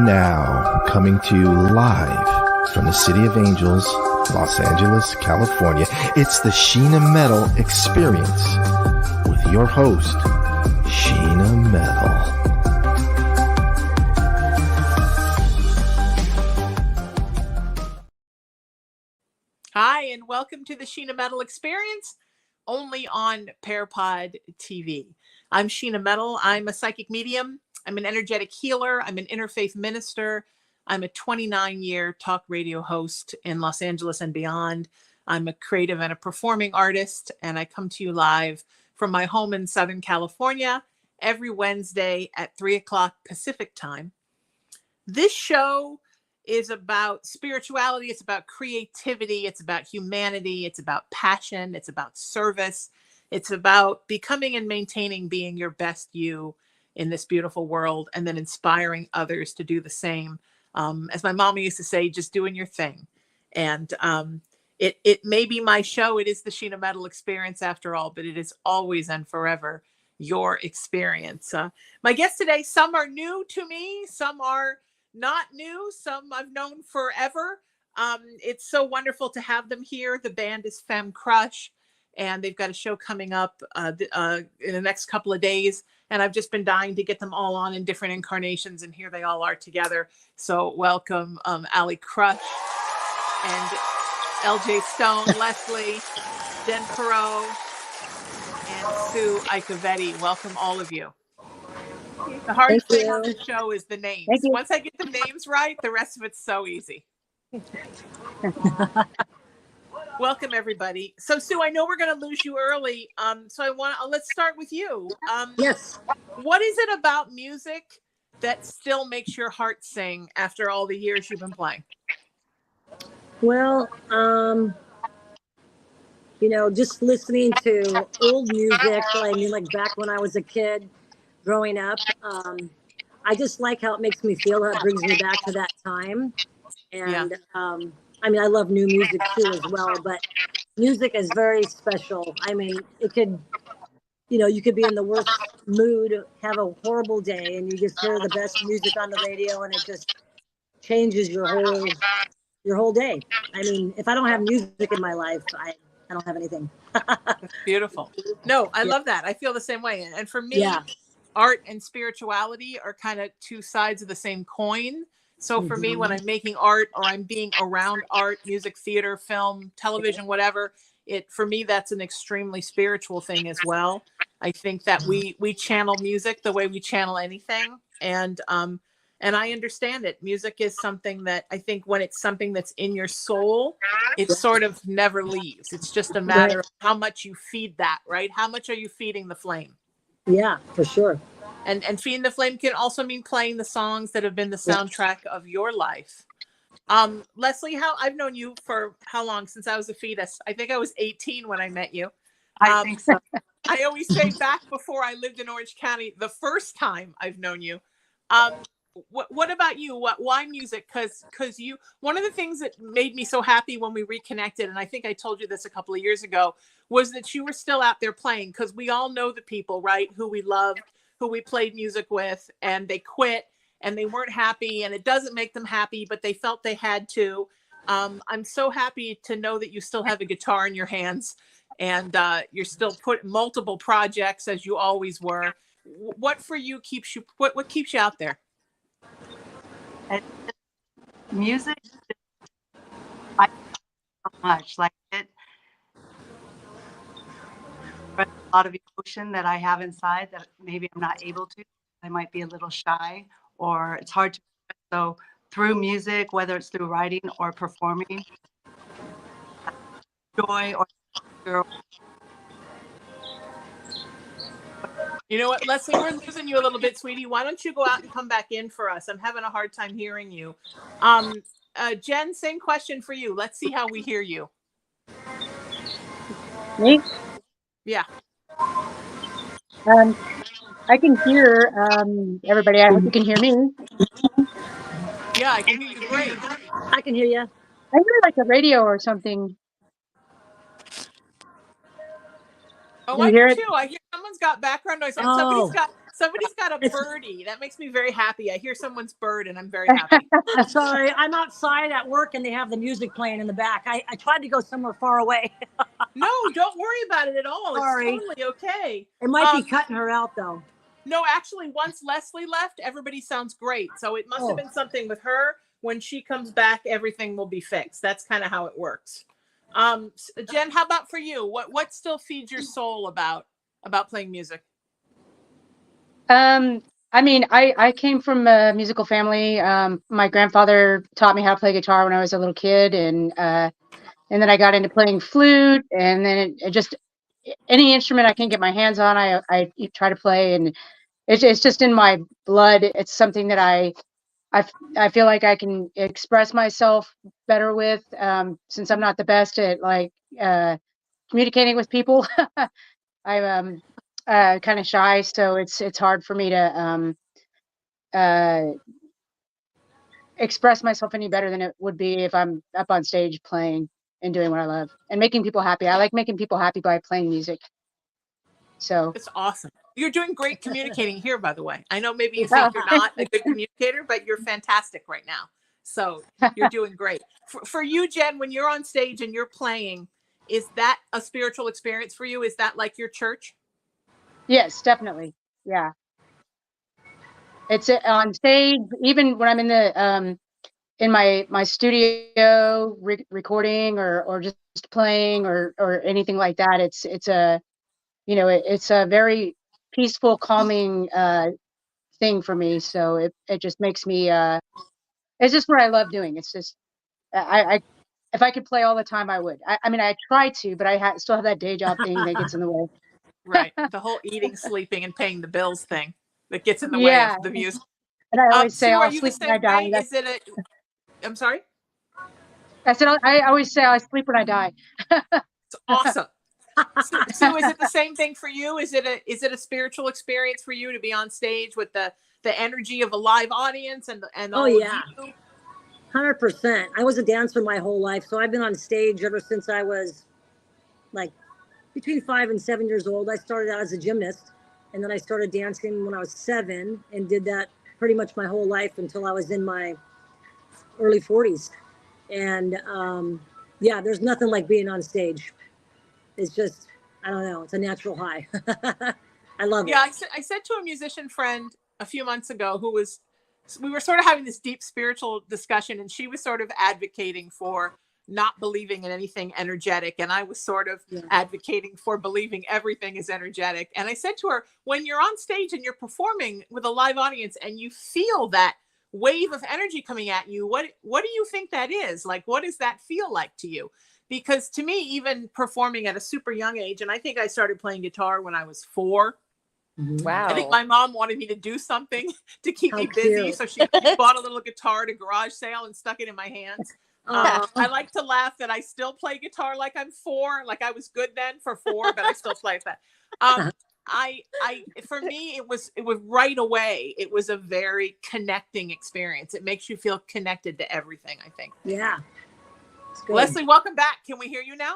And now, coming to you live from the City of Angels, Los Angeles, California, it's the Sheena Metal Experience with your host, Sheena Metal. Hi, and welcome to the Sheena Metal Experience, only on Parapod TV. I'm Sheena Metal. I'm a psychic medium. I'm an energetic healer. I'm an interfaith minister. I'm a 29-year talk radio host in Los Angeles and beyond. I'm a creative and a performing artist, and I come to you live from my home in Southern California every Wednesday at 3 o'clock Pacific time. This show is about spirituality. It's about creativity. It's about humanity. It's about passion. It's about service. It's about becoming and maintaining being your best you in this beautiful world, and then inspiring others to do the same. As my mama used to say, just doing your thing. And it may be my show. It is the Sheena Metal Experience after all, but it is always and forever your experience. My guests today, some are new to me. Some are not new. Some I've known forever. It's so wonderful to have them here. The band is Femme Krush, and they've got a show coming up in the next couple of days. And I've just been dying to get them all on in different incarnations, and here they all are together. So welcome, Ali Krush and LJ Stone, Leslie, Jen Paro, and Sue Icovetti. Welcome, all of you. The hard thing on the show is the names. Once I get the names right, the rest of it's so easy. Welcome, everybody. So, Sue, I know we're going to lose you early. So let's start with you. Yes. What is it about music that still makes your heart sing after all the years you've been playing? Well, just listening to old music, like back when I was a kid growing up, I just like how it makes me feel, how it brings me back to that time. And I love new music too as well, but music is very special. I mean, it could, you could be in the worst mood, have a horrible day, and you just hear the best music on the radio, and it just changes your whole day. I mean, if I don't have music in my life, I don't have anything. That's beautiful. No, I love that. I feel the same way. And for me, art and spirituality are kind of two sides of the same coin. So for me, when I'm making art or I'm being around art, music, theater, film, television, whatever, for me, that's an extremely spiritual thing as well. I think that we channel music the way we channel anything. And I understand it. Music is something that I think when it's something that's in your soul, it sort of never leaves. It's just a matter of how much you feed that, right? How much are you feeding the flame? Yeah, for sure. And feeding the flame can also mean playing the songs that have been the soundtrack of your life. Leslie, I've known you for how long? Since I was a fetus. I think I was 18 when I met you. I think so. I always say back before I lived in Orange County, the first time I've known you. What about you? Why music? Because one of the things that made me so happy when we reconnected, and I think I told you this a couple of years ago, was that you were still out there playing, because we all know the people, right, who we loved, who we played music with, and they quit and they weren't happy, and it doesn't make them happy, but they felt they had to. I'm so happy to know that you still have a guitar in your hands, and you're still putting multiple projects as you always were. What for you keeps you, what keeps you out there? Music, I so much like it. A lot of emotion that I have inside that maybe I'm not able to. I might be a little shy, or it's hard to. So through music, whether it's through writing or performing, joy or. You know what, Leslie, we're losing you a little bit, sweetie. Why don't you go out and come back in for us? I'm having a hard time hearing you. Jen, same question for you. Let's see how we hear you. Me? Yeah. I can hear everybody. I hope you can hear me. Yeah, I can hear you great. I can hear you. I hear like a radio or something. Oh, I do too. I hear someone's got background noise. And Somebody's got a It's- birdie. That makes me very happy. I hear someone's bird and I'm very happy. I'm sorry, I'm outside at work and they have the music playing in the back. I tried to go somewhere far away. No, don't worry about it at all. Sorry. It's totally okay. It might be cutting her out though. No, actually, once Leslie left, everybody sounds great. So it must have been something with her. When she comes back, everything will be fixed. That's kind of how it works. Jen, how about for you? What still feeds your soul about playing music? I mean, I came from a musical family. My grandfather taught me how to play guitar when I was a little kid, and then I got into playing flute, and then it just any instrument I can get my hands on, I try to play, and it's just in my blood. It's something that I feel like I can express myself better with, since I'm not the best at like communicating with people. I'm kind of shy, so it's hard for me to uh, express myself any better than it would be if I'm up on stage playing and doing what I love and making people happy. I like making people happy by playing music. So It's awesome. You're doing great communicating here, by the way. I know maybe you think you're not a good communicator, but you're fantastic right now. So you're doing great. For you, Jen, when you're on stage and you're playing, is that a spiritual experience for you? Is that like your church? yes, definitely. Yeah. It's on stage, even when I'm in the in my studio recording or just playing or anything like that. It's a it's a very peaceful, calming thing for me. So it just makes me it's just what I love doing. It's just I if I could play all the time, I would. I mean, I try to, but I still have that day job thing that gets in the way. Right. The whole eating, sleeping, and paying the bills thing that gets in the way Yeah, of the music. and I always say Sue, are I'll you the sleep when I same die. way? Is it I'm sorry? I said I always say I sleep when I die. It's awesome. Sue, is it the same thing for you? Is it a spiritual experience for you to be on stage with the energy of a live audience and all Oh yeah, of you? 100%. I was a dancer my whole life, so I've been on stage ever since I was like between 5 and 7 years old. I started out as a gymnast, and then I started dancing when I was 7, and did that pretty much my whole life until I was in my early 40s. And yeah, there's nothing like being on stage. It's just, I don't know, it's a natural high. I love it. Yeah, I said to a musician friend a few months ago we were sort of having this deep spiritual discussion, and she was sort of advocating for not believing in anything energetic, and I was sort of advocating for believing everything is energetic. And I said to her, when you're on stage and you're performing with a live audience and you feel that wave of energy coming at you, what do you think that is? Like, what does that feel like to you? Because to me, even performing at a super young age, and I think I started playing guitar when I was 4. Wow. I think my mom wanted me to do something to keep How me busy. cute. So she bought a little guitar at a garage sale and stuck it in my hands. I like to laugh that I still play guitar like I'm 4. Like I was good then for 4, but I still play that. For me, it was right away. It was a very connecting experience. It makes you feel connected to everything, I think. Yeah. Leslie, welcome back. Can we hear you now?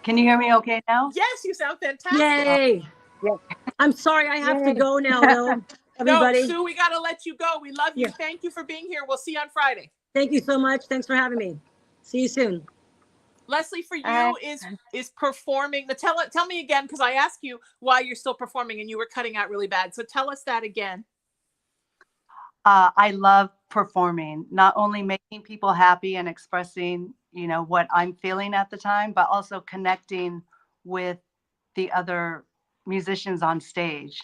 Can you hear me okay now? Yes, you sound fantastic. Yay. Yeah. I'm sorry, I have to go now, though. Everybody. No, Sue, we got to let you go. We love you. Yeah. Thank you for being here. We'll see you on Friday. Thank you so much. Thanks for having me. See you soon. Leslie, for you is performing. Tell me again, because I asked you why you're still performing and you were cutting out really bad. So tell us that again. I love performing, not only making people happy and expressing, what I'm feeling at the time, but also connecting with the other musicians on stage.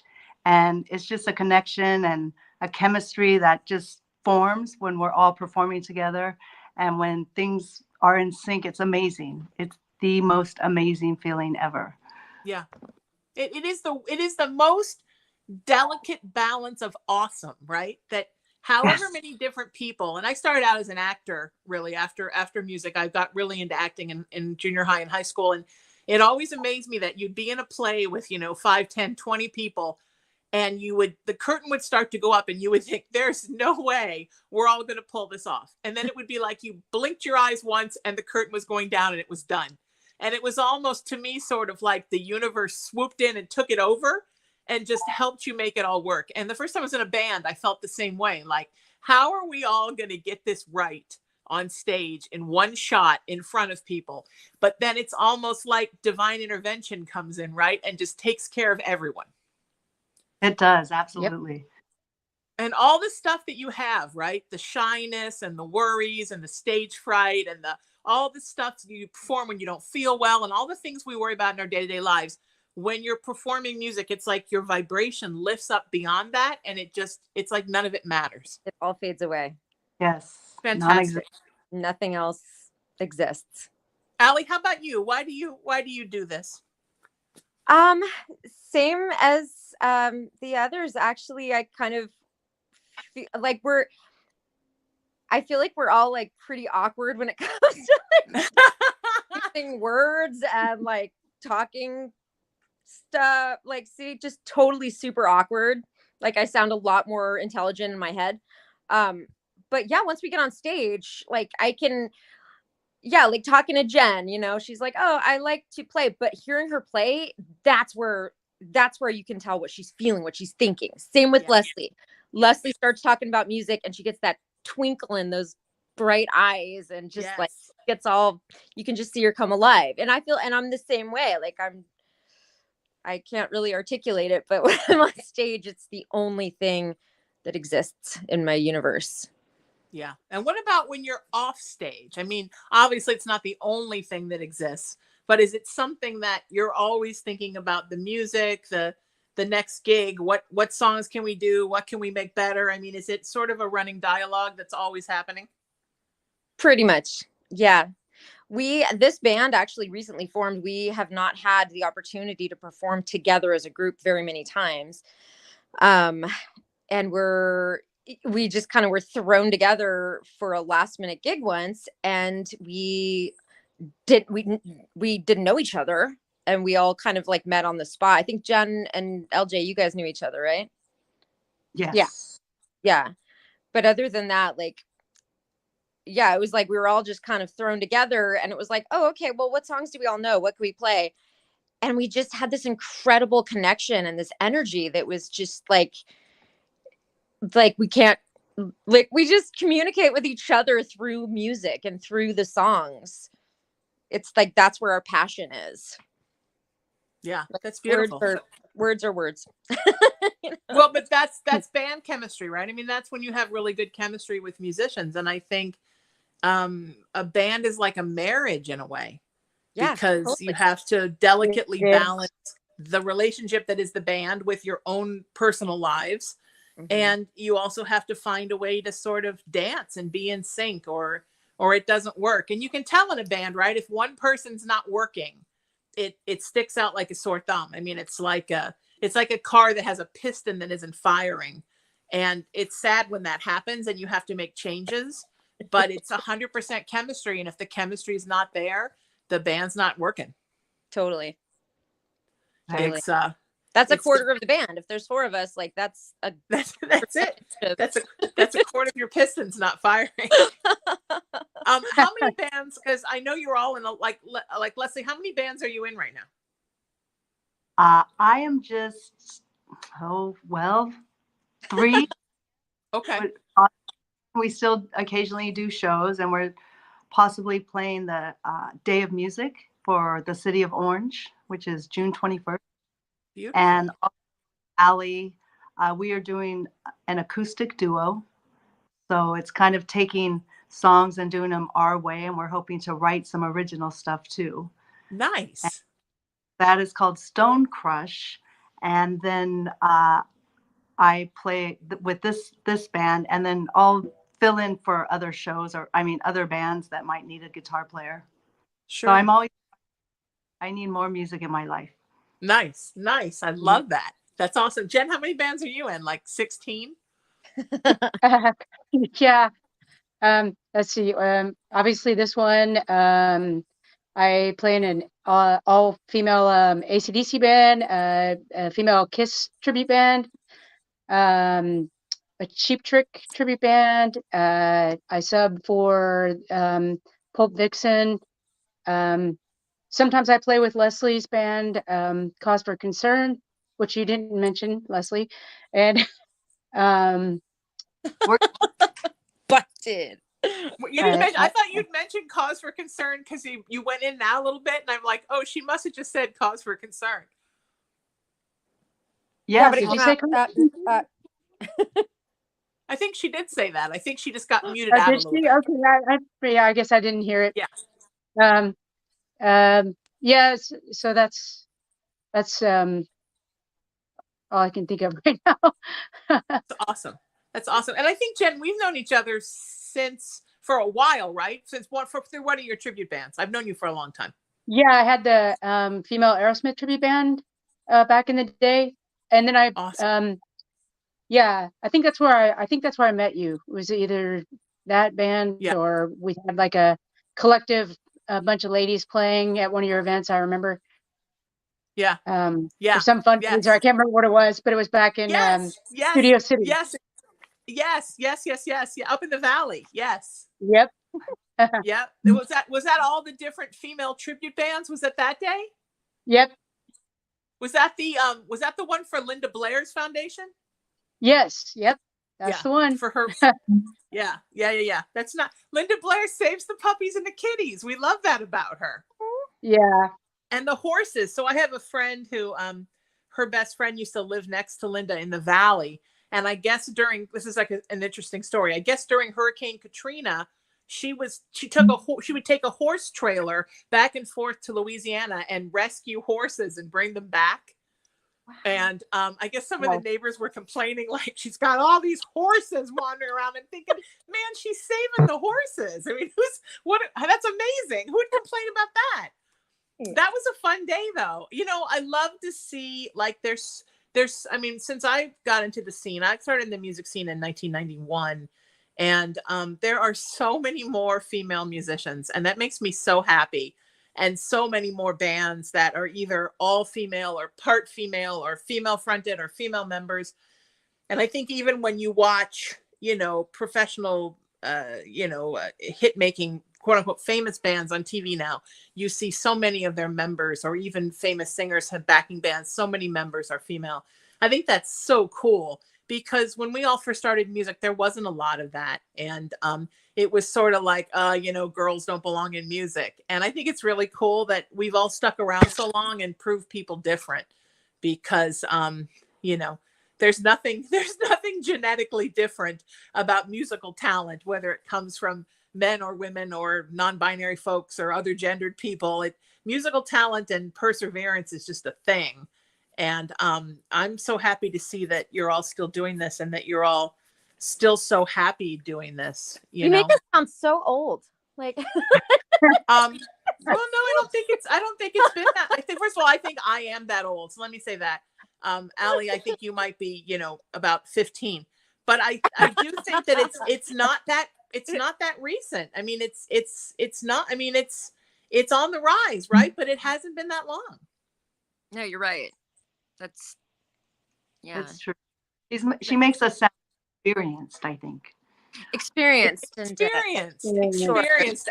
And it's just a connection and a chemistry that just forms when we're all performing together. And when things are in sync, it's amazing. It's the most amazing feeling ever. Yeah. It is the most delicate balance of awesome, right? That however many different people, and I started out as an actor really after music. I got really into acting in junior high and high school. And it always amazed me that you'd be in a play with, 5, 10, 20 people, and the curtain would start to go up and you would think, there's no way we're all going to pull this off. And then it would be like you blinked your eyes once and the curtain was going down and it was done. And it was almost, to me, sort of like the universe swooped in and took it over. and just helped you make it all work. And the first time I was in a band, I felt the same way. Like, how are we all going to get this right on stage in one shot in front of people? But then it's almost like divine intervention comes in, right? And just takes care of everyone. It does, absolutely. And all the stuff that you have, right? The shyness and the worries and the stage fright and all the stuff that you perform when you don't feel well and all the things we worry about in our day-to-day lives. When you're performing music, it's like your vibration lifts up beyond that, and it's like none of it matters. It all fades away. Yes. Fantastic. Nothing else exists. Allie, how about you? Why do you do this? Same as the others. Actually, I kind of feel like I feel like we're all like pretty awkward when it comes to like using words and like talking stuff. Like, see, just totally super awkward. Like, I sound a lot more intelligent in my head. But yeah, once we get on stage, like I can, yeah, like talking to Jen, you know, she's like, oh, I like to play, but hearing her play, that's where you can tell what she's feeling, what she's thinking. Same with Leslie. Leslie starts talking about music and she gets that twinkle in those bright eyes and just like gets all, you can just see her come alive. And I feel, and I'm the same way. Like I can't really articulate it, but when I'm on stage, it's the only thing that exists in my universe. Yeah. And what about when you're off stage? I mean, obviously it's not the only thing that exists, but is it something that you're always thinking about, the music, the next gig? What songs can we do? What can we make better? I mean, is it sort of a running dialogue that's always happening? Pretty much. Yeah. This band actually recently formed. We have not had the opportunity to perform together as a group very many times. And we just kind of were thrown together for a last minute gig once, and we didn't know each other, and we all kind of like met on the spot. I think Jen and LJ, you guys knew each other, right? Yes. Yeah. But other than that, like, yeah, it was like we were all just kind of thrown together, and it was like, oh, okay, well, what songs do we all know? What can we play? And we just had this incredible connection and this energy that was just like we can't, like, we just communicate with each other through music and through the songs. It's like, that's where our passion is. Yeah, that's beautiful. Words are words. You know? Well, but that's band chemistry, right? I mean, that's when you have really good chemistry with musicians. And I think a band is like a marriage in a way, because totally. You have to delicately balance the relationship that is the band with your own personal lives. Mm-hmm. And you also have to find a way to sort of dance and be in sync, or it doesn't work. And you can tell in a band, right? If one person's not working, it sticks out like a sore thumb. I mean, it's like a car that has a piston that isn't firing. And it's sad when that happens and you have to make changes, but it's 100% chemistry. And if the chemistry is not there, the band's not working. Totally. That's a quarter of the band. If there's 4 of us, like that's it. That's a quarter of your pistons not firing. How many bands? Because I know you're all in like Leslie. How many bands are you in right now? I am just 3. Okay. But, we still occasionally do shows, and we're possibly playing the Day of Music for the City of Orange, which is June 21st. Beautiful. And Allie, we are doing an acoustic duo. So it's kind of taking songs and doing them our way. And we're hoping to write some original stuff too. Nice. And that is called Femme Krush. And then I play with this band, and then I'll fill in for other shows, other bands that might need a guitar player. Sure. So I need more music in my life. Nice. I love that. That's awesome. Jen, how many bands are you in? Like 16? Yeah. Let's see. Obviously this one, I play in an all-female AC/DC band, a female Kiss tribute band, a Cheap Trick tribute band. I sub for Pulp Vixen. Sometimes I play with Leslie's band, Cause for Concern. which you didn't mention, Leslie, and um, Busted. You didn't mention, I thought you'd mentioned cause for concern because you went in now a little bit, and I'm like, oh, she must have just said cause for concern. Yes, but it did you came say? out, I think she did say that. I think she just got muted out a Did little she? bit. Okay, yeah, I guess I didn't hear it. Yeah. Yes. So that's all I can think of right now. That's awesome. That's awesome. And I think, Jen, we've known each other for a while, right? Through one of your tribute bands. I've known you for a long time. Yeah, I had the female Aerosmith tribute band back in the day, and then Awesome. yeah, I think that's where I met you. It was either that band or we had like a collective, a bunch of ladies playing at one of your events. I remember. Yeah. For some fundraiser. I can't remember what it was, but it was back in Studio City. Yes. Yeah, up in the valley. Yes. Yep. Yep. Was that all the different female tribute bands? Was it that day? Yep. Was that the one for Linda Blair's foundation? Yes. Yep. That's the one for her. Yeah. That's not Linda Blair saves the puppies and the kitties. We love that about her. Yeah. And the horses. So I have a friend who her best friend used to live next to Linda in the valley. And I guess this is like an interesting story. I guess during Hurricane Katrina, she would take a horse trailer back and forth to Louisiana and rescue horses and bring them back. Wow. And I guess some of the neighbors were complaining, like, she's got all these horses wandering around, and thinking, man, she's saving the horses. I mean, that's amazing. Who would complain about that? That was a fun day, though. I love to see, like, there's, I mean, since I got into the scene, I started in the music scene in 1991, and there are so many more female musicians, and that makes me so happy. And so many more bands that are either all female or part female or female fronted or female members. And I think even when you watch, professional, hit making, quote unquote, famous bands on TV now, you see so many of their members, or even famous singers have backing bands. So many members are female. I think that's so cool, because when we all first started music, there wasn't a lot of that. And it was sort of like, girls don't belong in music. And I think it's really cool that we've all stuck around so long and proved people different, because, there's nothing genetically different about musical talent, whether it comes from men or women or non-binary folks or other gendered people. Musical talent and perseverance is just a thing. And I'm so happy to see that you're all still doing this, and that you're all still so happy doing this. You know? Make us sound so old. Like, well, no, I don't think it's been that. First of all, I think I am that old. So let me say that. Allie, I think you might be, about 15. But I do think that it's not that recent. I mean, it's not. I mean, it's on the rise, right? But it hasn't been that long. No, you're right. That's true. She makes us sound experienced, I think. Experienced,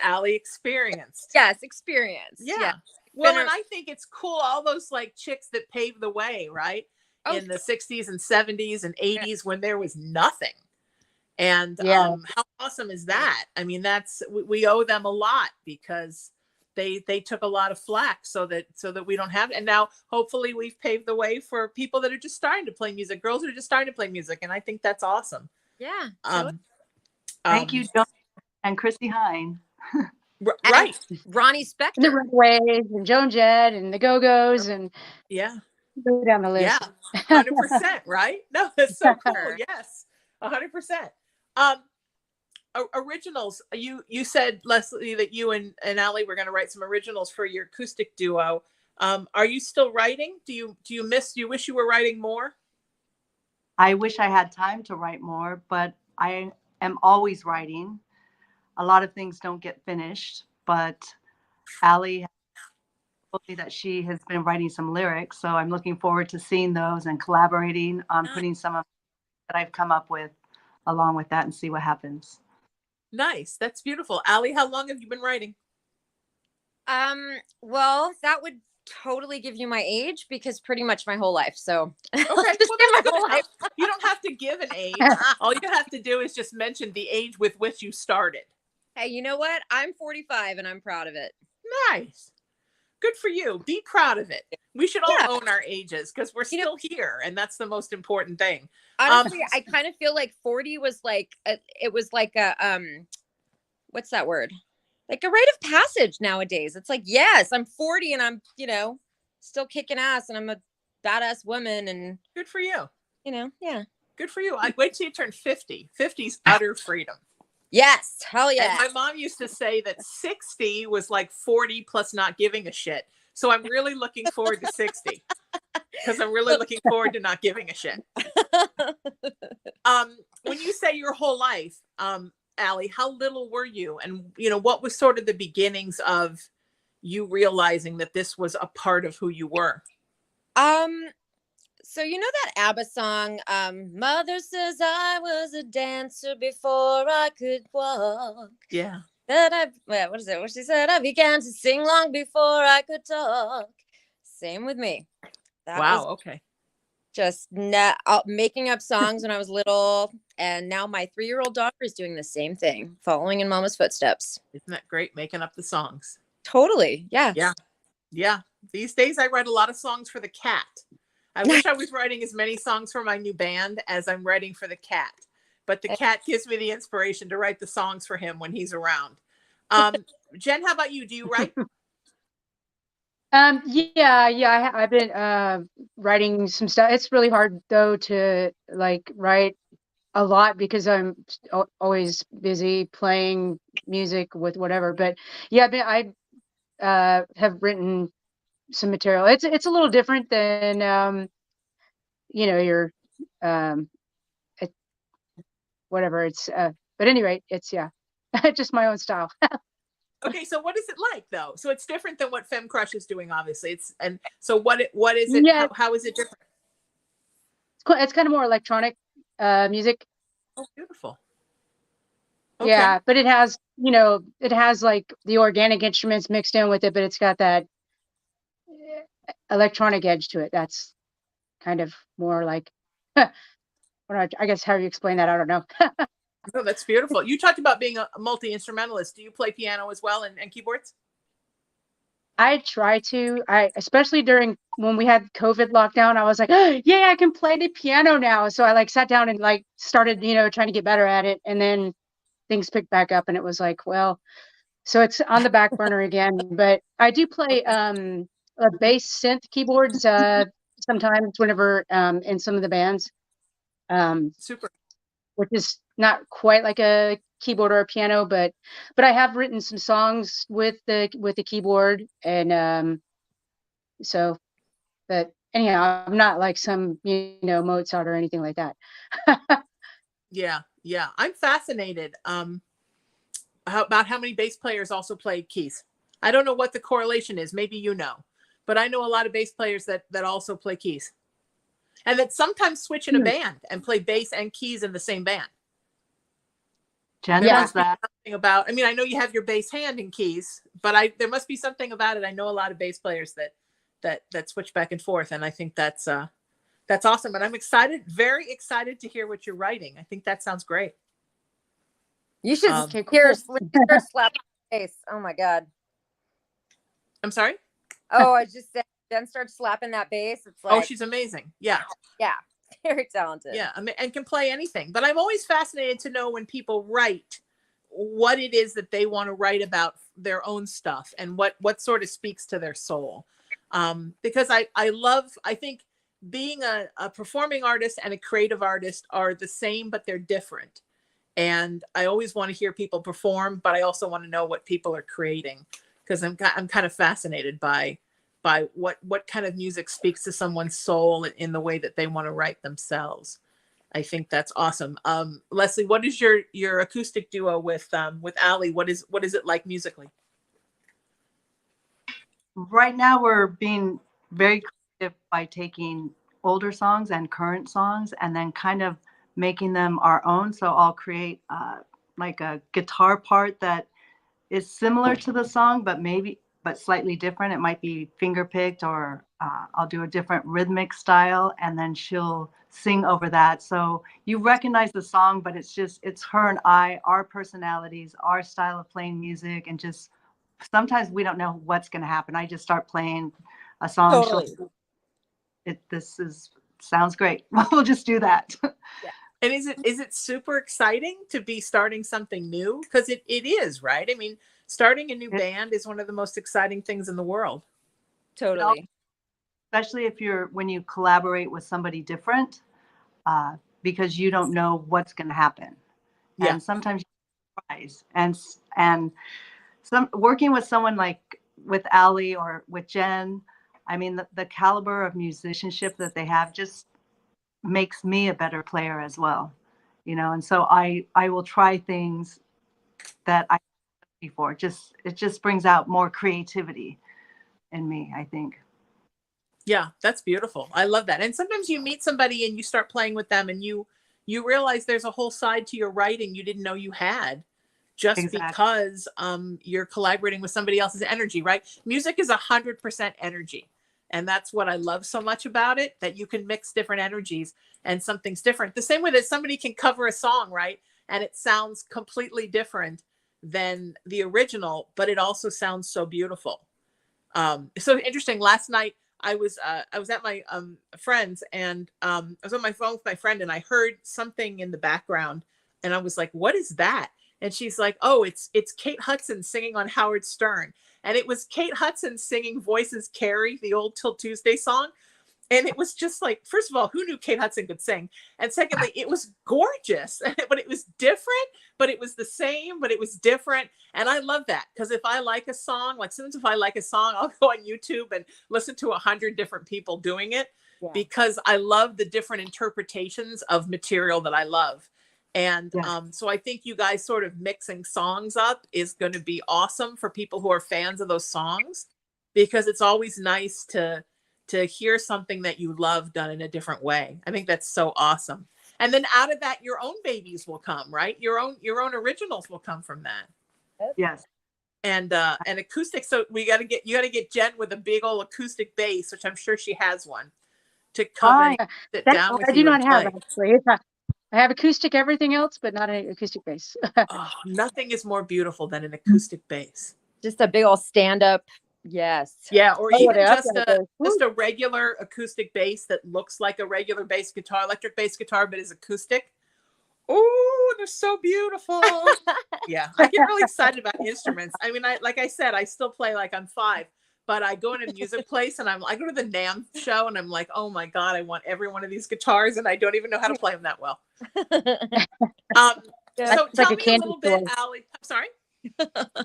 Allie, experienced. Yes, experienced. Yeah. Well, and I think it's cool, all those like chicks that paved the way, right? In the 60s and 70s and 80s, when there was nothing. And how awesome is that? I mean, we owe them a lot, because they took a lot of flack so that we don't have it. And now hopefully we've paved the way for people that are just starting to play music, girls that are just starting to play music. And I think that's awesome. Yeah. Thank you, John and Chrissy Hine. Right. Ronnie Spector. The Runaways and Joan Jett and the Go-Go's, and go down the list. Yeah, 100%, right? No, that's so cool. Yes, 100%. Originals. You said, Leslie, that you and Allie were going to write some originals for your acoustic duo. Are you still writing? Do you wish you were writing more? I wish I had time to write more, but I am always writing. A lot of things don't get finished, but Allie told me that she has been writing some lyrics, so I'm looking forward to seeing those and collaborating on putting some of that I've come up with along with that, and see what happens. Nice. That's beautiful. Allie, how long have you been writing? Well, that would totally give you my age because pretty much my whole life. So Okay, I'll well, just say my that's whole good life. enough. You don't have to give an age. All you have to do is just mention the age with which you started. Hey, you know what? I'm 45 and I'm proud of it. Nice. Good for you. Be proud of it. We should all Yeah. own our ages because we're still here, and that's the most important thing. Honestly, I kind of feel like 40 was like it was like a what's that word? Like a rite of passage nowadays. It's like, yes, I'm 40 and I'm, still kicking ass and I'm a badass woman and Good for you. Yeah. Good for you. I'd wait till you turn 50. 50's utter freedom. Yes, hell yeah. And my mom used to say that 60 was like 40 plus not giving a shit. So I'm really looking forward to 60 because I'm really looking forward to not giving a shit. When you say your whole life, Allie, how little were you? And, what was sort of the beginnings of you realizing that this was a part of who you were? So you know that ABBA song, Mother says I was a dancer before I could walk. Yeah. What is it? What she said? I began to sing long before I could talk. Same with me. That wow. was Okay. just making up songs when I was little. And now my 3-year-old daughter is doing the same thing, following in mama's footsteps. Isn't that great? Making up the songs. Totally. Yeah. Yeah. Yeah. These days I write a lot of songs for the cat. I wish I was writing as many songs for my new band as I'm writing for the cat. But the cat gives me the inspiration to write the songs for him when he's around. Jen, how about you? Do you write? Yeah. I've been writing some stuff. It's really hard though to like write a lot because I'm always busy playing music with whatever. But yeah, I have written some material. It's a little different than your it, whatever. But anyway, it's just my own style. Okay, so what is it like though? So it's different than what Femme Krush is doing, obviously. So what is it? Yeah, How is it different? it's kind of more electronic music. Oh, beautiful. Okay. Yeah, but it has like the organic instruments mixed in with it, but it's got that electronic edge to it. That's kind of more like, I guess how you explain that, I don't know. Oh, that's beautiful. You talked about being a multi-instrumentalist. Do you play piano as well and keyboards? I try to. Especially during when we had COVID lockdown, I was like, oh, yeah, I can play the piano now. So I like sat down and like started, trying to get better at it. And then things picked back up and it was like, well, so it's on the back burner again. But I do play a bass synth keyboards sometimes whenever in some of the bands. Super. Which is not quite like a keyboard or a piano, but I have written some songs with the keyboard, and so. But anyhow, I'm not like some Mozart or anything like that. Yeah. I'm fascinated about how many bass players also play keys. I don't know what the correlation is. Maybe you know, but I know a lot of bass players that also play keys. And that sometimes switch in a band and play bass and keys in the same band. Jen does that. I know you have your bass hand in keys, but there must be something about it. I know a lot of bass players that switch back and forth, and I think that's awesome. And I'm very excited to hear what you're writing. I think that sounds great. You should hear her slap the bass. Oh my God. I'm sorry? Oh, I just said Jen starts slapping that bass. It's like, oh, she's amazing. Yeah. Yeah. Very talented. Yeah. And can play anything. But I'm always fascinated to know when people write what it is that they want to write about their own stuff and what sort of speaks to their soul. Because I think being a performing artist and a creative artist are the same, but they're different. And I always want to hear people perform, but I also want to know what people are creating because I'm kind of fascinated by what kind of music speaks to someone's soul in the way that they want to write themselves. I think that's awesome. Leslie, what is your acoustic duo with Allie? What is it like musically? Right now we're being very creative by taking older songs and current songs and then kind of making them our own. So I'll create like a guitar part that is similar to the song, but maybe but slightly different. It might be finger picked, or I'll do a different rhythmic style, and then she'll sing over that. So you recognize the song, but it's her and I, our personalities, our style of playing music, and just sometimes we don't know what's going to happen. I just start playing a song. Totally. Sounds great. We'll just do that. Yeah. And is it super exciting to be starting something new? Because it is, right? I mean, starting a new band is one of the most exciting things in the world. Totally. Especially when you collaborate with somebody different, because you don't know what's going to happen. Yeah. And sometimes you're surprised. And working with someone like with Ali or with Jen, I mean, the caliber of musicianship that they have just makes me a better player as well, and so I will try things that I before. It just brings out more creativity in me, I think. Yeah, that's beautiful. I love that. And sometimes you meet somebody and you start playing with them and you realize there's a whole side to your writing you didn't know you had, just Exactly. because you're collaborating with somebody else's energy, right? Music is 100% energy. And that's what I love so much about it, that you can mix different energies and something's different. The same way that somebody can cover a song, right? And it sounds completely different than the original, but it also sounds so beautiful. So interesting. Last night I was at my friend's, and I was on my phone with my friend, and I heard something in the background, and I was like, "What is that?" And she's like, "Oh, it's Kate Hudson singing on Howard Stern." And it was Kate Hudson singing Voices Carry, the old Till Tuesday song. And it was just like, first of all, who knew Kate Hudson could sing? And secondly, it was gorgeous, but it was different, but it was the same, but it was different. And I love that, because if I like a song, like sometimes if I like a song, I'll go on YouTube and listen to 100 different people doing it, because I love the different interpretations of material that I love. And so I think you guys sort of mixing songs up is going to be awesome for people who are fans of those songs, because it's always nice to hear something that you love done in a different way. I think that's so awesome. And then out of that, your own babies will come, right? Your own originals will come from that. Yes. And acoustic. So you got to get Jen with a big old acoustic bass, which I'm sure she has one, to come and sit down with you. I do not and have, play. actually. I have acoustic everything else, but not an acoustic bass. Oh, nothing is more beautiful than an acoustic bass. Just a big old stand up. Yes. Yeah, or even just just a regular acoustic bass that looks like a regular bass guitar, electric bass guitar, but is acoustic. Oh, they're so beautiful. Yeah, I get really excited about instruments. I mean, like I said, I still play like I'm 5, but I go in a music place and I go to the NAMM show and I'm like, oh my God, I want every one of these guitars, and I don't even know how to play them that well. So tell me a little bit, Ali. I'm sorry.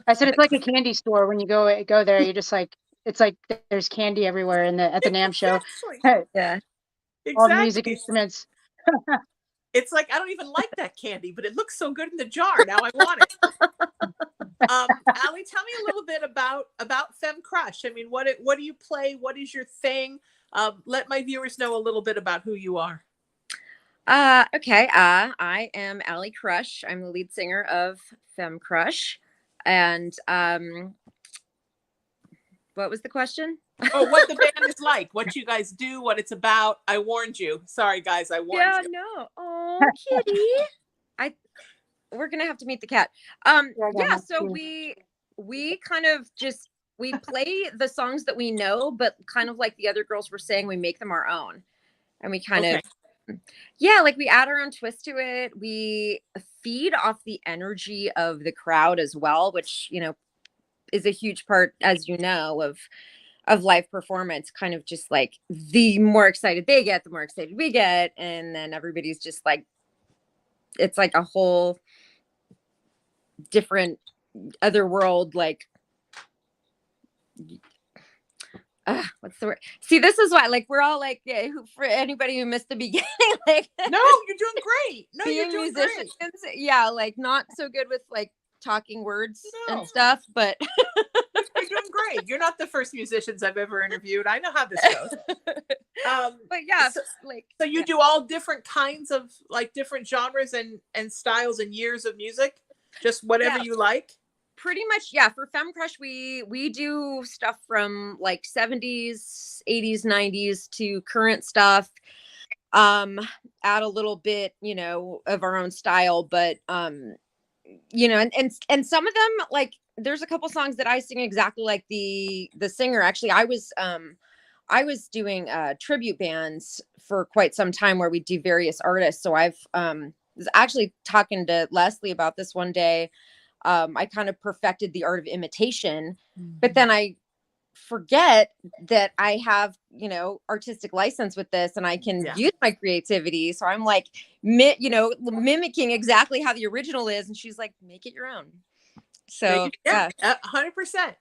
I said it's like a candy store. When you go there, you're just like, it's like there's candy everywhere at the NAMM show. Yeah. Exactly. All music instruments. It's like, I don't even like that candy, but it looks so good in the jar. Now I want it. Ali, tell me a little bit about Femme Krush. I mean, what do you play? What is your thing? Let my viewers know a little bit about who you are. Okay. I am Ali Krush. I'm the lead singer of Femme Krush. And what was the question? Oh, what the band is like, what you guys do, what it's about. I warned you. Sorry, guys, I warned you. Yeah, no. Oh, kitty. We're gonna have to meet the cat. So we kind of just we play the songs that we know, but kind of like the other girls were saying, we make them our own. And we kind of like we add our own twist to it. We feed off the energy of the crowd as well, which, is a huge part, as you know, of live performance. Kind of just like the more excited they get, the more excited we get. And then everybody's just like, it's like a whole different other world, like, what's the word? See, this is why, like, we're all like, for anybody who missed the beginning, like, no, you're doing great. No, you're doing great. Yeah, like not so good with like talking words and stuff, but you're doing great. You're not the first musicians I've ever interviewed. I know how this goes. But yeah, so you do all different kinds of, like, different genres and styles and years of music, just whatever you like. pretty much, yeah. For Femme Krush, we do stuff from like 70s, 80s, 90s to current stuff. Add a little bit, you know, of our own style, but you know, and some of them, like, there's a couple songs that I sing exactly like the singer. Actually, I was doing tribute bands for quite some time where we do various artists. So I've was actually talking to Leslie about this one day. I kind of perfected the art of imitation, but then I forget that I have, you know, artistic license with this and I can use my creativity. So I'm like, you know, mimicking exactly how the original is. And she's like, make it your own. So yeah, 100%.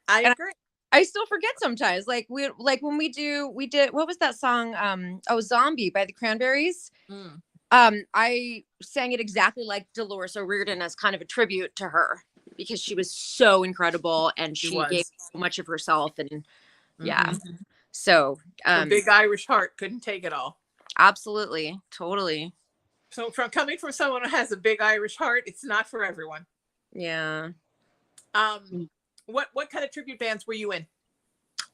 I agree. I still forget sometimes. Like when we did, what was that song? Zombie by the Cranberries. I sang it exactly like Dolores O'Riordan as kind of a tribute to her because she was so incredible and she gave so much of herself. And yeah, so the big Irish heart couldn't take it all. Absolutely, totally. So from coming from someone who has a big Irish heart, it's not for everyone. Yeah. What kind of tribute bands were you in?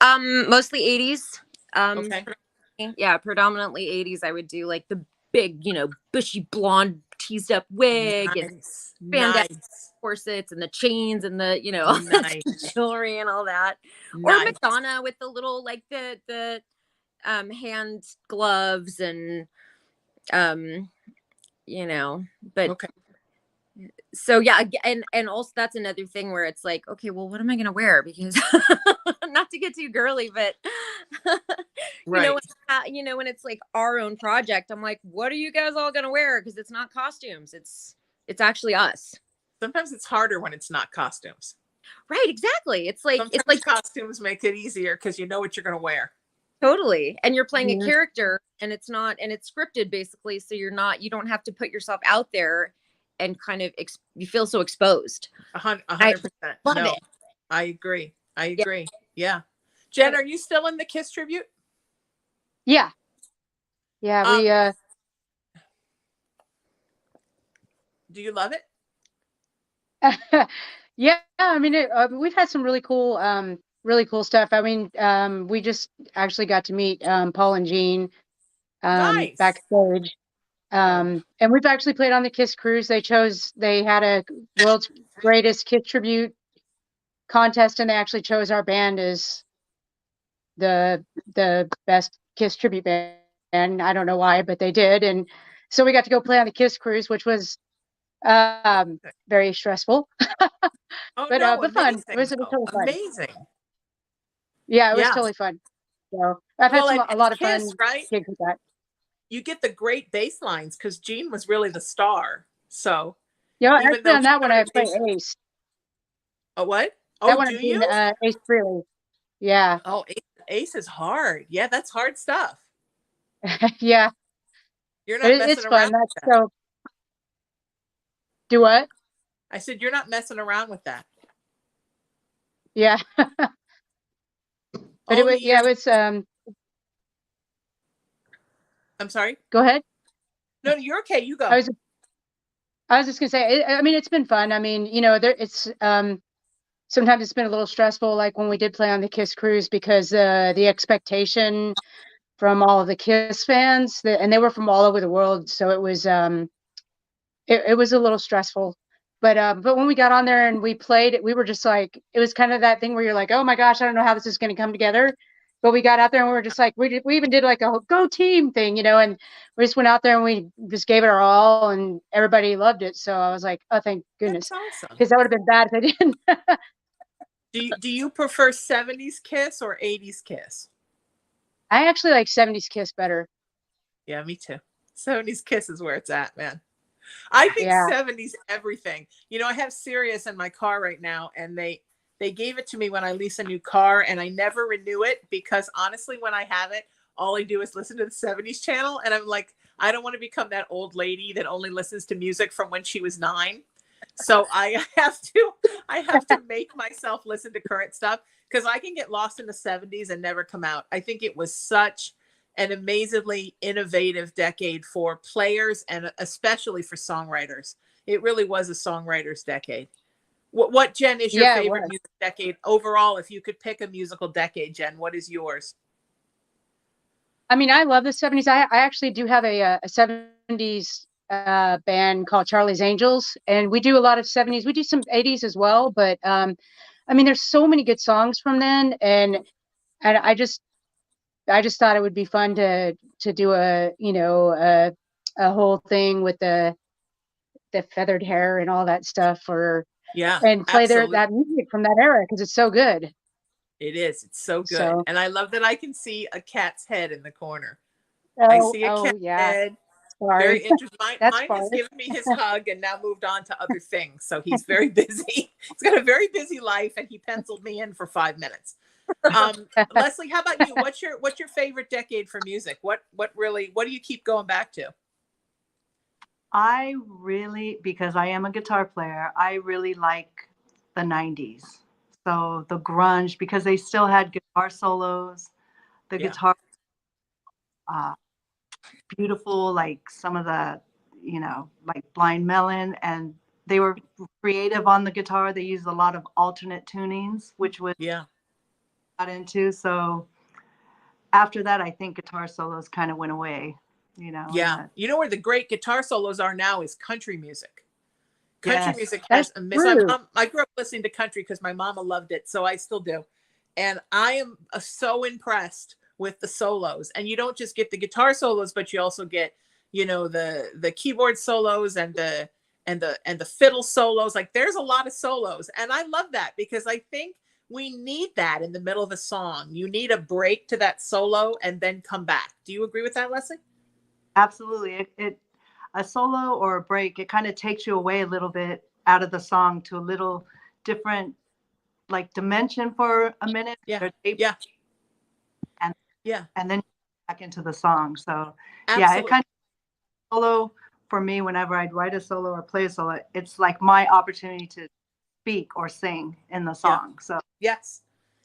Mostly 80s. Okay. Yeah, predominantly 80s. I would do like the big, you know, bushy blonde teased up wig and spandex corsets and the chains and the, you know, jewelry and all that. Or Madonna with the little, like the hand gloves and you know, but so yeah, and also that's another thing where it's like, okay, well, what am I gonna wear? Because not to get too girly, but you know, when it's like our own project, I'm like, what are you guys all gonna wear? Because it's not costumes, it's actually us. Sometimes it's harder when it's not costumes. Right, exactly. It's like costumes make it easier because you know what you're gonna wear. Totally. And you're playing a character and it's scripted basically. So you don't have to put yourself out there and kind of, you feel so exposed. 100%. Love it. I agree. Yeah. Jen, are you still in the Kiss tribute? Yeah. Yeah. Do you love it? Yeah. I mean, we've had some really cool stuff. I mean, we just actually got to meet Paul and Jean backstage. And we've actually played on the Kiss cruise. They had a world's greatest Kiss tribute contest, and they actually chose our band as the best Kiss tribute band. And I don't know why, but they did. And so we got to go play on the Kiss cruise, which was very stressful. But fun. It was totally fun. Amazing. Yeah, it was totally fun. So I've had a lot of fun gigs with that. You get the great bass lines because Jean was really the star. So yeah, actually on that one I play Ace. Oh, what? That one do you? Ace Frehley. Yeah. Oh, Ace is hard. Yeah, that's hard stuff. Yeah. You're not messing around. It's fun. So do what? I said you're not messing around with that. Yeah. But it was I'm sorry. Go ahead. No, you're okay. You go. I was just gonna say. I mean, it's been fun. I mean, you know, it's sometimes it's been a little stressful, like when we did play on the Kiss cruise, because the expectation from all of the Kiss fans, and they were from all over the world, so it was it was a little stressful. But when we got on there and we played, we were just like, it was kind of that thing where you're like, oh my gosh, I don't know how this is going to come together. But we got out there and we were just like, we even did like a go team thing, you know, and we just went out there and we just gave it our all and everybody loved it. So I was like, oh, thank goodness. That's awesome. Because that would have been bad if I didn't. Do you prefer 70s Kiss or 80s Kiss? I actually like 70s Kiss better. Yeah, me too. 70s Kiss is where it's at, man. I think 70s everything. You know, I have Sirius in my car right now, and they gave it to me when I lease a new car, and I never renew it because honestly, when I have it, all I do is listen to the 70s channel, and I'm like, I don't want to become that old lady that only listens to music from when she was 9. So I have to make myself listen to current stuff because I can get lost in the 70s and never come out. I think it was such an amazingly innovative decade for players and especially for songwriters. It really was a songwriter's decade. What Jen is your Yeah, it favorite was. music decade overall? If you could pick a musical decade, Jen, what is yours? I mean, I love the 70s. I actually do have a 70s band called Charlie's Angels, and we do a lot of 70s. We do some 80s as well, but I mean, there's so many good songs from then, and I just thought it would be fun to do a whole thing with the feathered hair and all that stuff, Yeah, and play absolutely. that music from that era because it's so good. It is. It's so good. So, And I love that I can see a cat's head in the corner. I see a cat yeah, head. Very sorry, interesting. Mine, that's mine has far. given me his hug and now moved on to other things. So he's very busy. He's got a very busy life, and he penciled me in for 5 minutes. Leslie, how about you? What's your favorite decade for music? What do you keep going back to? I really, because I am a guitar player, I really like the 90s. So the grunge, because they still had guitar solos, the Yeah. guitar, uh, beautiful, like some of the, like Blind Melon, and they were creative on the guitar. They used a lot of alternate tunings, which was Yeah. got into. So after that, I think guitar solos kind of went away, Yeah. and You know where the great guitar solos are now is country music. Country yes, music That's has a miss. true. I grew up listening to country because my mama loved it, so I still do. And I am so impressed with the solos. And you don't just get the guitar solos, but you also get, the keyboard solos and the fiddle solos. Like there's a lot of solos, and I love that because I think we need that in the middle of a song. You need a break to that solo and then come back. Do you agree with that, Leslie? absolutely. It a solo or a break, it kind of takes you away a little bit out of the song to a little different like dimension for a minute Yeah. or tape, Yeah. and Yeah. and then back into the song. So yeah, it Absolutely. kind of solo for me whenever I'd write a solo or play a solo, it's like my opportunity to speak or sing in the Yeah. song. So Yes.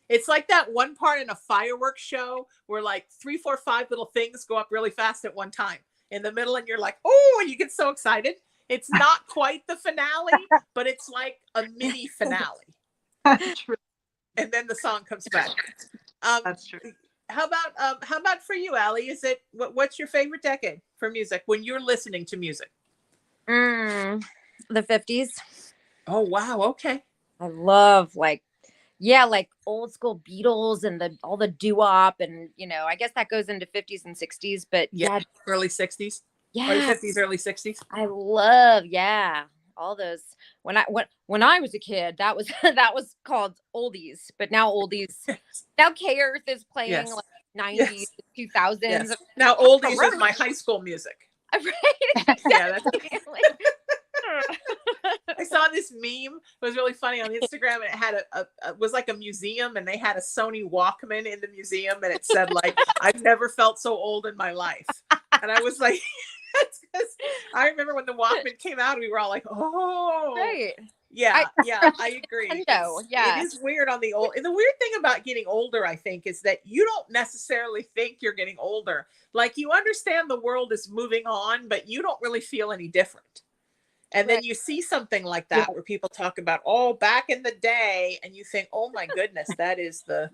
It's like that one part in a fireworks show where like 3, 4, 5 little things go up really fast at one time in the middle, and you're like, oh, and you get so excited. It's not quite the finale, but it's like a mini finale. true. And then the song comes back. Um, That's true. how about for you, Allie? What's your favorite decade for music when you're listening to music? The 50s. Oh wow, okay. I love like old school Beatles and all the doo-wop, and I guess that goes into 50s and 60s, but Yeah, early 60s. Or yeah, 50s, early 60s. I love all those. When I was a kid, that was that was called oldies, but now now K Earth is playing Yes. like 90s, Yes. 2000s. Yes. Now oldies is my high school music. Right? Yeah, that's I saw this meme. It was really funny on Instagram, and it had it was like a museum, and they had a Sony Walkman in the museum, and it said like, "I've never felt so old in my life." And I was like, that's because I remember when the Walkman came out, we were all like, "Oh, Right. yeah, I agree." Yeah. It is weird on the old. And the weird thing about getting older, I think, is that you don't necessarily think you're getting older. Like you understand the world is moving on, but you don't really feel any different. And then you see something like that where people talk about, oh, back in the day, and you think, oh my goodness, that is the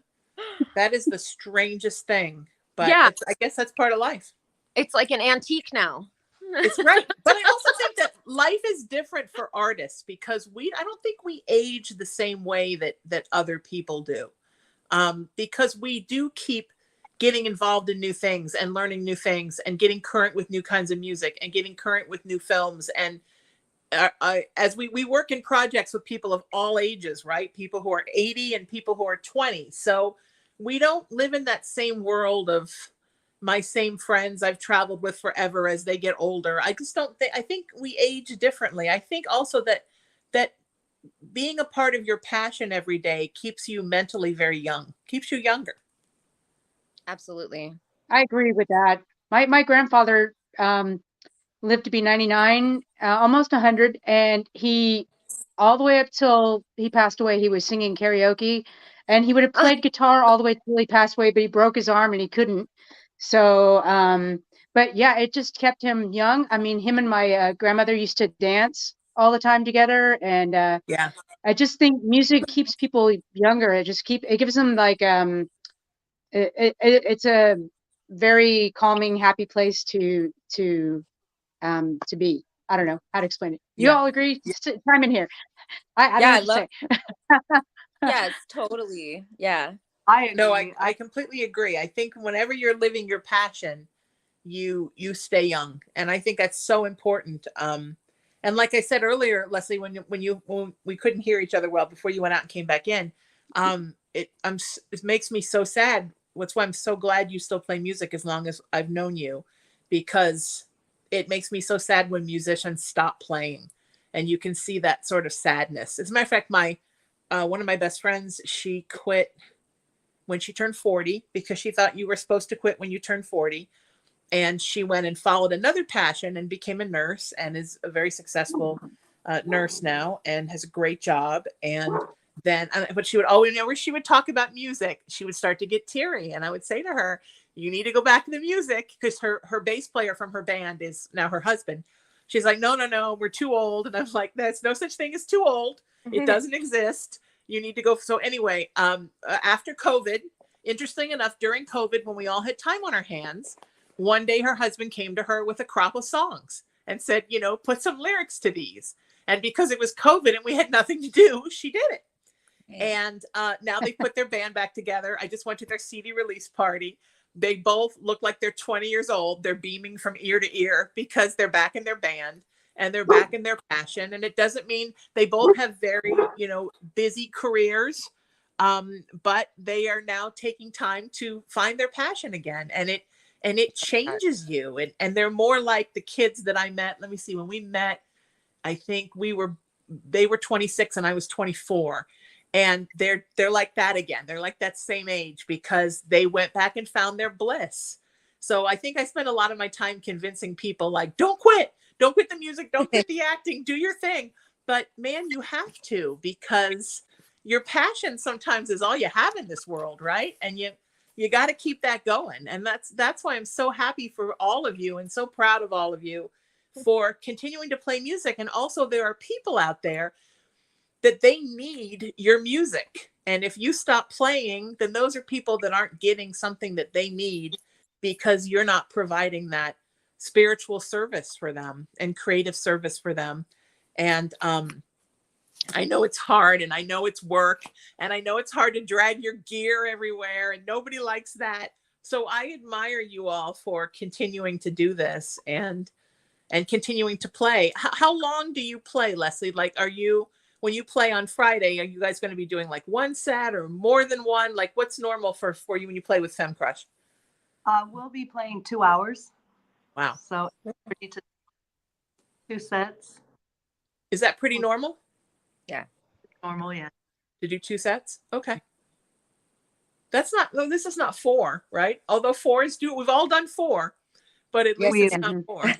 strangest thing. But Yeah. I guess that's part of life. It's like an antique now. It's right. But I also think that life is different for artists because I don't think we age the same way that other people do. Because we do keep getting involved in new things and learning new things and getting current with new kinds of music and getting current with new films. And as we work in projects with people of all ages, right? People who are 80 and people who are 20. So we don't live in that same world of my same friends I've traveled with forever as they get older. I just don't think, I think we age differently. I think also that being a part of your passion every day keeps you mentally very young, keeps you younger. Absolutely. I agree with that. My grandfather lived to be 99, almost 100, and he all the way up till he passed away, he was singing karaoke, and he would have played guitar all the way till he passed away, but he broke his arm and he couldn't. So, but yeah, it just kept him young. I mean, him and my grandmother used to dance all the time together. And Yeah. I just think music keeps people younger. It gives them like it's a very calming, happy place to be. I don't know how to explain it. You Yeah. all agree? Chime in here. I Yeah, don't know what to say. yes, totally. Yeah. I No, agree. I completely agree. I think whenever you're living your passion, you stay young, and I think that's so important. And like I said earlier, Leslie, when we couldn't hear each other well before you went out and came back in, it makes me so sad. That's why I'm so glad you still play music as long as I've known you, because it makes me so sad when musicians stop playing, and you can see that sort of sadness. As a matter of fact, my one of my best friends, she quit when she turned 40 because she thought you were supposed to quit when you turned 40. And she went and followed another passion and became a nurse, and is a very successful nurse now and has a great job. And then, but she would always, whenever she would talk about music, she would start to get teary. And I would say to her, you need to go back to the music, because her bass player from her band is now her husband. She's like, no, we're too old. And I'm like, there's no such thing as too old. It doesn't exist. You need to go. So anyway, after COVID, interesting enough, during COVID, when we all had time on our hands, one day her husband came to her with a crop of songs and said, put some lyrics to these. And because it was COVID and we had nothing to do, she did it. And now they put their band back together. I just went to their CD release party. They both look like they're 20 years old. They're beaming from ear to ear because they're back in their band and they're back in their passion. And it doesn't mean they both have very, busy careers. But they are now taking time to find their passion again. And it changes you. And they're more like the kids that I met. Let me see, when we met, I think they were 26 and I was 24. And they're like that again. They're like that same age because they went back and found their bliss. So I think I spent a lot of my time convincing people, like, don't quit the music, don't quit the acting, do your thing. But man, you have to, because your passion sometimes is all you have in this world, right? And you got to keep that going. And that's why I'm so happy for all of you and so proud of all of you for continuing to play music. And also, there are people out there that they need your music. And if you stop playing, then those are people that aren't getting something that they need because you're not providing that spiritual service for them and creative service for them. And I know it's hard, and I know it's work, and I know it's hard to drag your gear everywhere, and nobody likes that. So I admire you all for continuing to do this and continuing to play. How long do you play, Leslie? Like, when you play on Friday, are you guys going to be doing like one set or more than one? Like, what's normal for you when you play with Femme Krush? We'll be playing 2 hours. Wow. So 2 sets. Is that pretty normal? Yeah. Normal, yeah. To do 2 sets? Okay. This is not 4, right? Although 4 is we've all done 4, but at least it's not 4.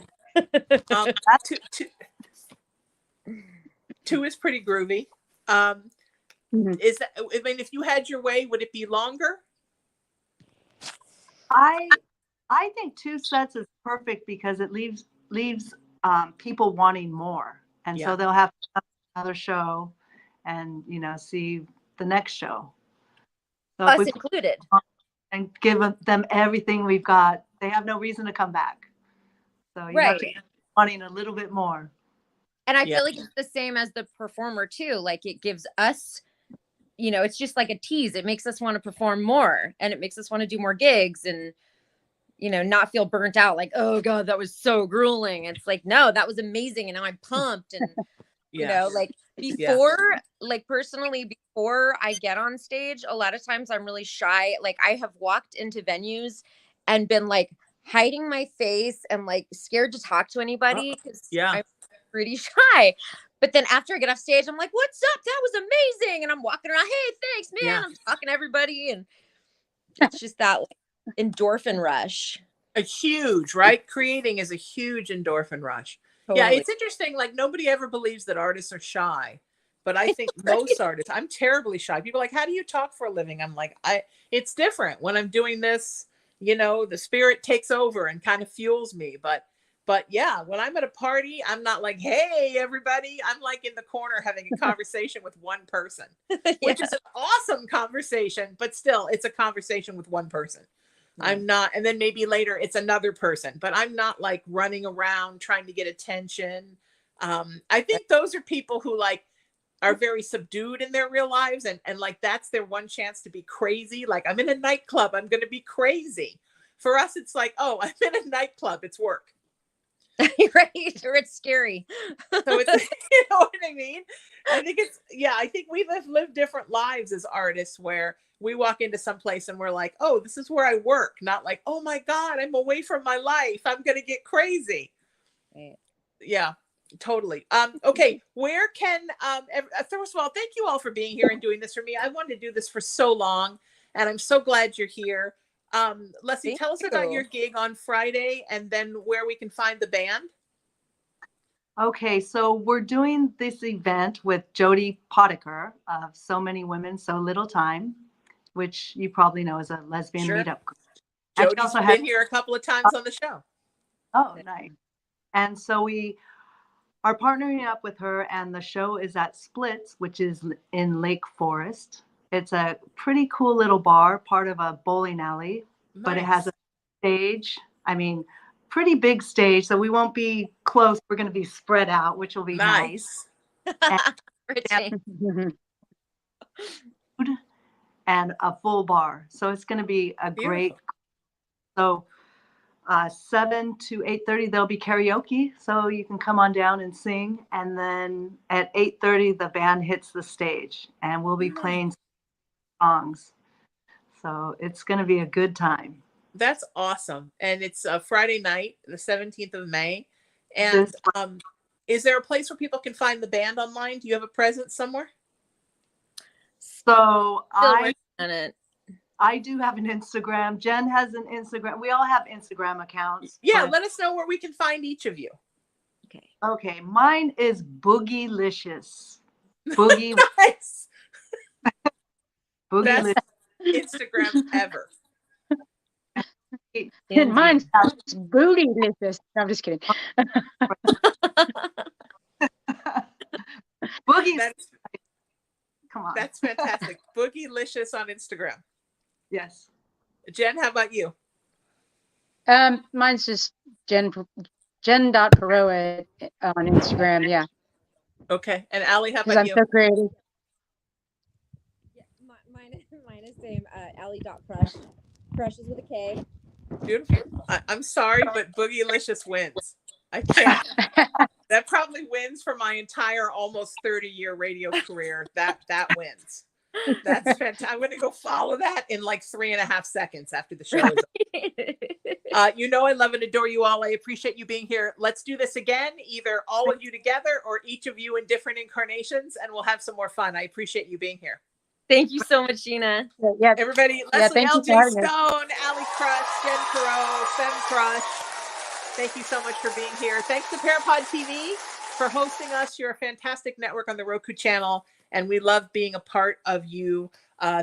2 is pretty groovy. Is that, I mean, if you had your way, would it be longer? I think 2 sets is perfect because it leaves people wanting more, and so they'll have another show, and see the next show. So Us included. And give them everything we've got, they have no reason to come back. So you have to keep wanting a little bit more. And I feel like it's the same as the performer too. Like, it gives us, it's just like a tease. It makes us want to perform more, and it makes us want to do more gigs and, not feel burnt out. Like, oh God, that was so grueling. It's like, no, that was amazing. And now I'm pumped. And, like personally, before I get on stage, a lot of times I'm really shy. Like, I have walked into venues and been like hiding my face and like scared to talk to anybody because I'm pretty shy. But then after I get off stage, I'm like, what's up? That was amazing. And I'm walking around, hey, thanks, man. I'm talking to everybody. And it's just that like, endorphin rush. A huge, right? Creating is a huge endorphin rush. Totally. Yeah, it's interesting. Like, nobody ever believes that artists are shy. But I think most artists, I'm terribly shy. People are like, how do you talk for a living? I'm like, it's different. When I'm doing this, the spirit takes over and kind of fuels me. But But yeah, when I'm at a party, I'm not like, hey, everybody. I'm like in the corner having a conversation with one person, which is an awesome conversation, but still, it's a conversation with one person. I'm not, and then maybe later it's another person, but I'm not like running around trying to get attention. I think those are people who like are very subdued in their real lives, and like that's their one chance to be crazy. Like, I'm in a nightclub, I'm going to be crazy. For us, it's like, oh, I'm in a nightclub, it's work. Right, or it's scary. So it's, you know what I mean? I think it's, yeah, I think we live different lives as artists, where we walk into some place and we're like, oh, this is where I work. Not like, oh my God, I'm away from my life, I'm going to get crazy. Right. Yeah, totally. Okay, where can, first of all, thank you all for being here and doing this for me. I wanted to do this for so long, and I'm so glad you're here. Leslie, tell us about your gig on Friday, and then where we can find the band. Okay, so we're doing this event with Jodie Potiker of So Many Women, So Little Time, which you probably know is a lesbian meetup group. Jodie's also been here a couple of times on the show. Oh, nice. And so we are partnering up with her, and the show is at Splits, which is in Lake Forest. It's a pretty cool little bar, part of a bowling alley, but it has a stage. I mean, pretty big stage, so we won't be close. We're going to be spread out, which will be nice. And a full bar. So it's going to be a great. So 7 to 8:30 there'll be karaoke, so you can come on down and sing, and then at 8:30 the band hits the stage, and we'll be playing songs. So it's going to be a good time. That's awesome. And it's Friday night, the 17th of May. And is there a place where people can find the band online? Do you have a presence somewhere? So I do have an Instagram. Jen has an Instagram. We all have Instagram accounts. Yeah, let us know where we can find each of you. Okay. Okay, mine is Boogielicious. Boogie. Nice. Boogielicious. Instagram ever. And mine's Bootylicious. No, I'm just kidding. Boogie. Come on. That's fantastic. Boogielicious on Instagram. Yes. Jen, how about you? Mine's just Jen.Paro on Instagram. Yeah. Okay. And Allie, how about you? I'm so creative. Yeah, mine is same. Allie.Krush. Krush is with a K. Beautiful. I'm sorry, but Boogielicious wins. I can't. That probably wins for my entire almost 30-year radio career. That wins. That's fantastic. I'm going to go follow that in like 3.5 seconds after the show is over. You know, I love and adore you all. I appreciate you being here. Let's do this again, either all of you together or each of you in different incarnations, and we'll have some more fun. I appreciate you being here. Thank you so much, Sheena. Yeah. Everybody, Leslie, LJ Stone, Allie Krush, Jen Paro, Femme Krush. Thank you so much for being here. Thanks to Parapod TV for hosting us. You're a fantastic network on the Roku channel, and we love being a part of you.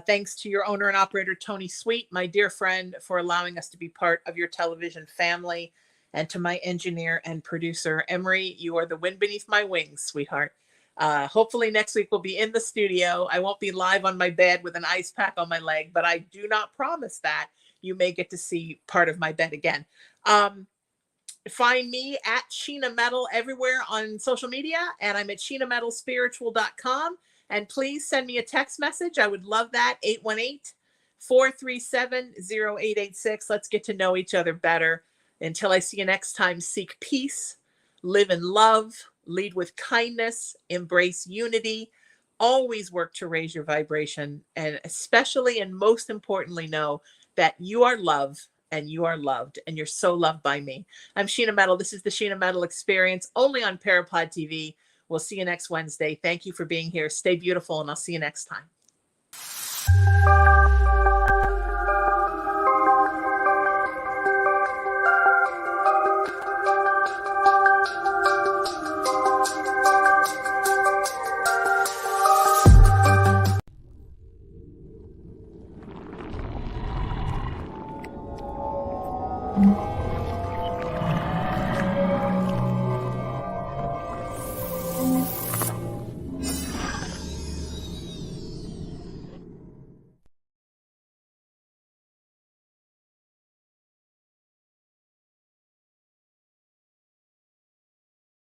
Thanks to your owner and operator, Tony Sweet, my dear friend, for allowing us to be part of your television family. And to my engineer and producer, Emery, you are the wind beneath my wings, sweetheart. Hopefully next week we'll be in the studio. I won't be live on my bed with an ice pack on my leg, but I do not promise that. You may get to see part of my bed again. Find me at Sheena Metal everywhere on social media, and I'm at SheenaMetalSpiritual.com. And please send me a text message. I would love that. 818-437-0886. Let's get to know each other better. Until I see you next time, seek peace, live in love, lead with kindness, embrace unity, always work to raise your vibration, and especially and most importantly, know that you are loved and you are loved, and you're so loved by me. I'm Sheena Metal. This is the Sheena Metal Experience, only on Parapod TV. We'll see you next Wednesday. Thank you for being here. Stay beautiful, and I'll see you next time. Mm-hmm.